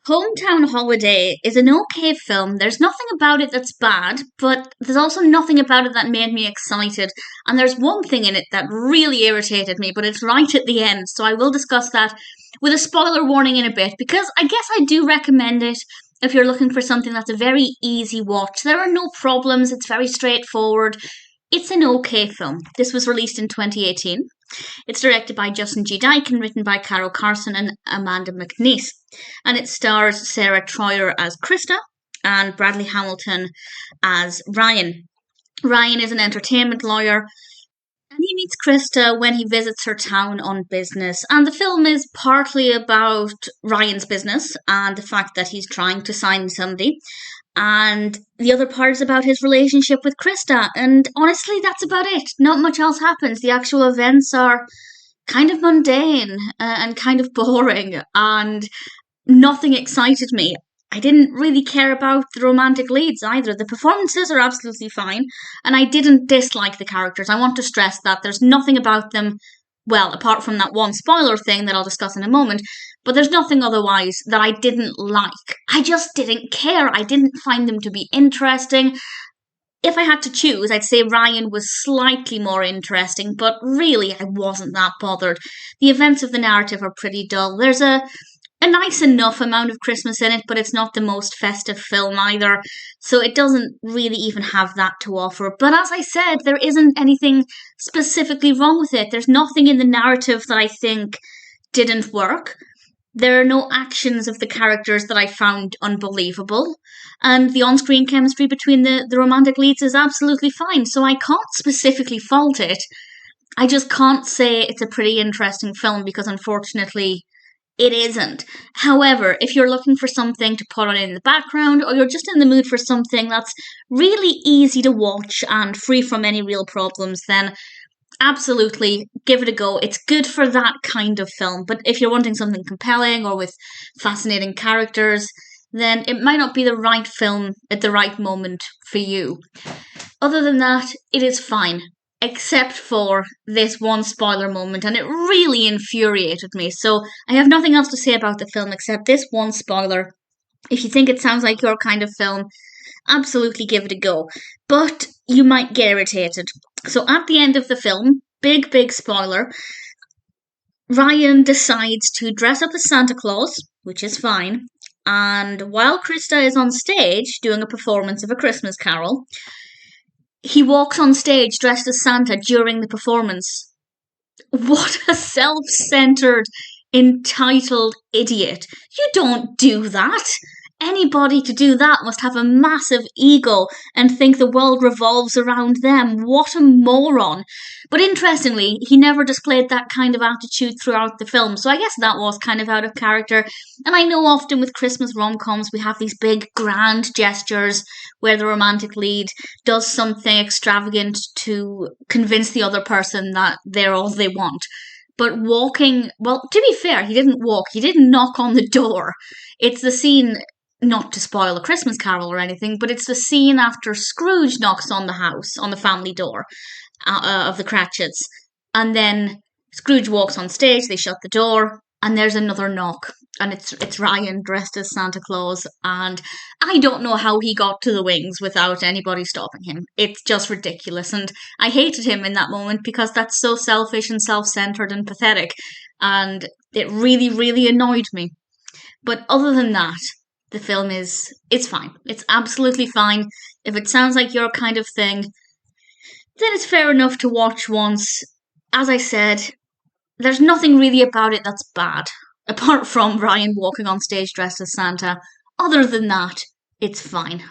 Hometown Holiday is an okay film. There's nothing about it that's bad, but there's also nothing about it that made me excited. And there's one thing in it that really irritated me, but it's right at the end, so I will discuss that with a spoiler warning in a bit, because I guess I do recommend it if you're looking for something that's a very easy watch. There are no problems, it's very straightforward. It's an okay film. This was released in 2018. It's directed by Justin G. Dyck and written by Caro, Carson and Amanda McNeice. And it stars Sarah Troyer as Krista and Bradley Hamilton as Ryan. Ryan is an entertainment lawyer and he meets Krista when he visits her town on business. And the film is partly about Ryan's business and the fact that he's trying to sign somebody. And the other part is about his relationship with Krista. And honestly, that's about it. Not much else happens. The actual events are kind of mundane and kind of boring. And nothing excited me. I didn't really care about the romantic leads either. The performances are absolutely fine. And I didn't dislike the characters. I want to stress that there's nothing about them, well, apart from that one spoiler thing that I'll discuss in a moment, but there's nothing otherwise that I didn't like. I just didn't care. I didn't find them to be interesting. If I had to choose, I'd say Ryan was slightly more interesting, but really I wasn't that bothered. The events of the narrative are pretty dull. There's a nice enough amount of Christmas in it, but it's not the most festive film either, so it doesn't really even have that to offer. But as I said, there isn't anything specifically wrong with it. There's nothing in the narrative that I think didn't work. There are no actions of the characters that I found unbelievable, and the on-screen chemistry between the romantic leads is absolutely fine, so I can't specifically fault it. I just can't say it's a pretty interesting film because unfortunately it isn't. However, if you're looking for something to put on in the background, or you're just in the mood for something that's really easy to watch and free from any real problems, then absolutely give it a go. It's good for that kind of film. But if you're wanting something compelling or with fascinating characters, then it might not be the right film at the right moment for you. Other than that, it is fine. Except for this one spoiler moment, and it really infuriated me. So I have nothing else to say about the film except this one spoiler. If you think it sounds like your kind of film, absolutely give it a go. But you might get irritated. So at the end of the film, big spoiler, Ryan decides to dress up as Santa Claus, which is fine. And while Krista is on stage doing a performance of A Christmas Carol, he walks on stage dressed as Santa during the performance. What a self-centered, entitled idiot. You don't do that. Anybody to do that must have a massive ego and think the world revolves around them. What a moron. But interestingly, he never displayed that kind of attitude throughout the film, so I guess that was kind of out of character. And I know often with Christmas rom-coms we have these big grand gestures where the romantic lead does something extravagant to convince the other person that they're all they want. But walking, well, to be fair, he didn't walk, he didn't knock on the door. It's the scene, not to spoil A Christmas Carol or anything, but it's the scene after Scrooge knocks on the house, on the family door of the Cratchits. And then Scrooge walks on stage, they shut the door, and there's another knock. And it's Ryan dressed as Santa Claus, and I don't know how he got to the wings without anybody stopping him. It's just ridiculous, and I hated him in that moment because that's so selfish and self-centered and pathetic, and it really annoyed me. But other than that, the film it's fine. It's absolutely fine. If it sounds like your kind of thing, then it's fair enough to watch once. As I said, there's nothing really about it that's bad, apart from Ryan walking on stage dressed as Santa. Other than that, it's fine.